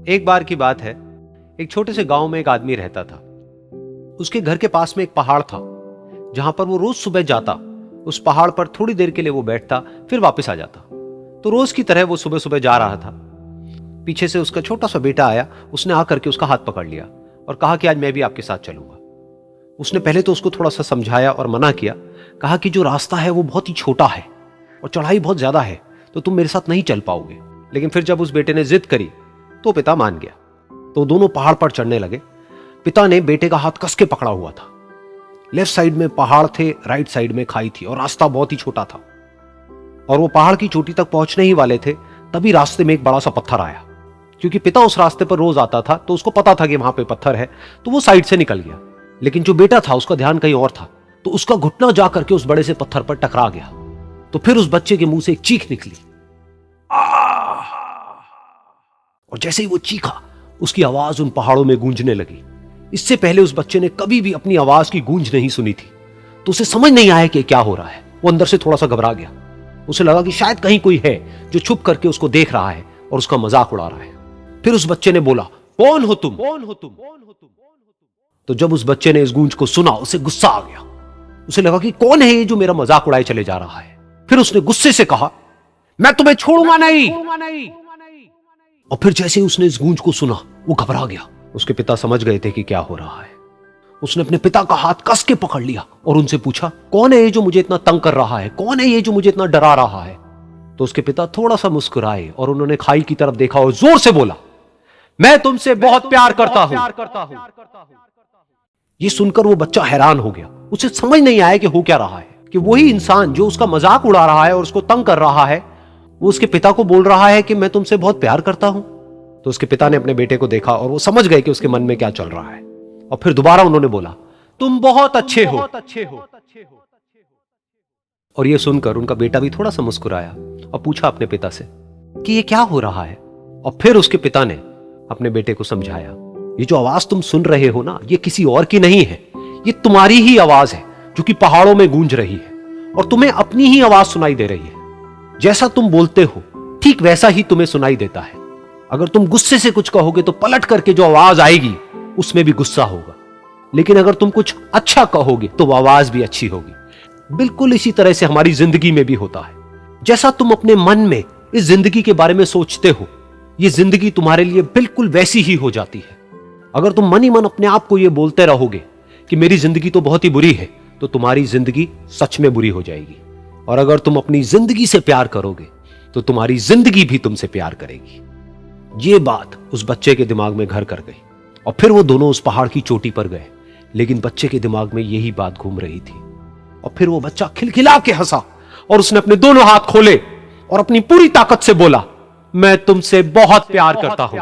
एक बार की बात है, एक छोटे से गांव में एक आदमी रहता था। उसके घर के पास में एक पहाड़ था जहां पर वो रोज सुबह जाता। उस पहाड़ पर थोड़ी देर के लिए वो बैठता, फिर वापस आ जाता। तो रोज की तरह वो सुबह सुबह जा रहा था। पीछे से उसका छोटा सा बेटा आया। उसने आकर के उसका हाथ पकड़ लिया और कहा कि आज मैं भी आपके साथ चलूंगा। उसने पहले तो उसको थोड़ा सा समझाया और मना किया। कहा कि जो रास्ता है वो बहुत ही छोटा है और चढ़ाई बहुत ज्यादा है, तो तुम मेरे साथ नहीं चल पाओगे। लेकिन फिर जब उस बेटे ने जिद करी तो पिता मान गया। तो दोनों पहाड़ पर चढ़ने लगे। पिता ने बेटे का हाथ कस के पकड़ा हुआ था। लेफ्ट साइड में पहाड़ थे, राइट साइड में खाई थी और रास्ता बहुत ही छोटा था। और वो पहाड़ की चोटी तक पहुंचने ही वाले थे, तभी रास्ते में एक बड़ा सा पत्थर आया। क्योंकि पिता उस रास्ते पर रोज आता था तो उसको पता था कि वहां पे पत्थर है, तो वो साइड से निकल गया। लेकिन जो बेटा था उसका ध्यान कहीं और था, तो उसका घुटना जाकर के उस बड़े से पत्थर पर टकरा गया। तो फिर उस बच्चे के मुंह से एक चीख निकली। और जैसे ही वो चीखा, उसकी आवाज उन पहाड़ों में गूंजने लगी। इससे पहले उस बच्चे ने कभी भी अपनी आवाज की गूंज नहीं सुनी थी, तो उसे समझ नहीं आया कि क्या हो रहा है। वो अंदर से थोड़ा सा घबरा गया। उसे लगा कि शायद कहीं कोई है जो छुप करके उसको देख रहा है और उसका मजाक उड़ा रहा है। फिर उस बच्चे ने बोला, कौन हो तुम? कौन हो तुम? तो जब उस बच्चे ने इस गूंज को सुना, उसे गुस्सा आ गया। उसे लगा कि कौन है ये जो मेरा मजाक उड़ाए चले जा रहा है। फिर उसने गुस्से से कहा, मैं तुम्हें छोड़ूंगा नहीं। और फिर जैसे ही उसने इस गूंज को सुना, वो घबरा गया। उसके पिता समझ गए थे कि क्या हो रहा है। उसने अपने पिता का हाथ कस के पकड़ लिया और उनसे पूछा, कौन है ये जो मुझे इतना तंग कर रहा है? कौन है ये जो मुझे इतना डरा रहा है? तो उसके पिता थोड़ा सा मुस्कुराए और उन्होंने खाई की तरफ देखा और जोर से बोला, मैं तुमसे बहुत प्यार करता हूं। ये सुनकर वो बच्चा हैरान हो गया। उसे समझ नहीं आया कि हो क्या रहा है, कि वही इंसान जो उसका मजाक उड़ा रहा है और उसको तंग कर रहा है, वो उसके पिता को बोल रहा है कि मैं तुमसे बहुत प्यार करता हूं। तो उसके पिता ने अपने बेटे को देखा और वो समझ गए कि उसके मन में क्या चल रहा है। और फिर दोबारा उन्होंने बोला, तुम बहुत अच्छे हो। और ये सुनकर उनका बेटा भी थोड़ा सा मुस्कुराया और पूछा अपने पिता से कि ये क्या हो रहा है। और फिर उसके पिता ने अपने बेटे को समझाया, ये जो आवाज तुम सुन रहे हो ना, ये किसी और की नहीं है, ये तुम्हारी ही आवाज है जो कि पहाड़ों में गूंज रही है और तुम्हें अपनी ही आवाज सुनाई दे रही है। जैसा तुम बोलते हो ठीक वैसा ही तुम्हें सुनाई देता है। अगर तुम गुस्से से कुछ कहोगे तो पलट करके जो आवाज आएगी उसमें भी गुस्सा होगा, लेकिन अगर तुम कुछ अच्छा कहोगे तो वो आवाज भी अच्छी होगी। बिल्कुल इसी तरह से हमारी जिंदगी में भी होता है। जैसा तुम अपने मन में इस जिंदगी के बारे में सोचते हो, ये जिंदगी तुम्हारे लिए बिल्कुल वैसी ही हो जाती है। अगर तुम मन ही मन अपने आप को ये बोलते रहोगे कि मेरी जिंदगी तो बहुत ही बुरी है, तो तुम्हारी जिंदगी सच में बुरी हो जाएगी। और अगर तुम अपनी जिंदगी से प्यार करोगे तो तुम्हारी जिंदगी भी तुमसे प्यार करेगी। ये बात उस बच्चे के दिमाग में घर कर गई और फिर वो दोनों उस पहाड़ की चोटी पर गए। लेकिन बच्चे के दिमाग में यही बात घूम रही थी। और फिर वो बच्चा खिलखिला के हंसा और उसने अपने दोनों हाथ खोले और अपनी पूरी ताकत से बोला, मैं तुमसे बहुत प्यार करता हूं।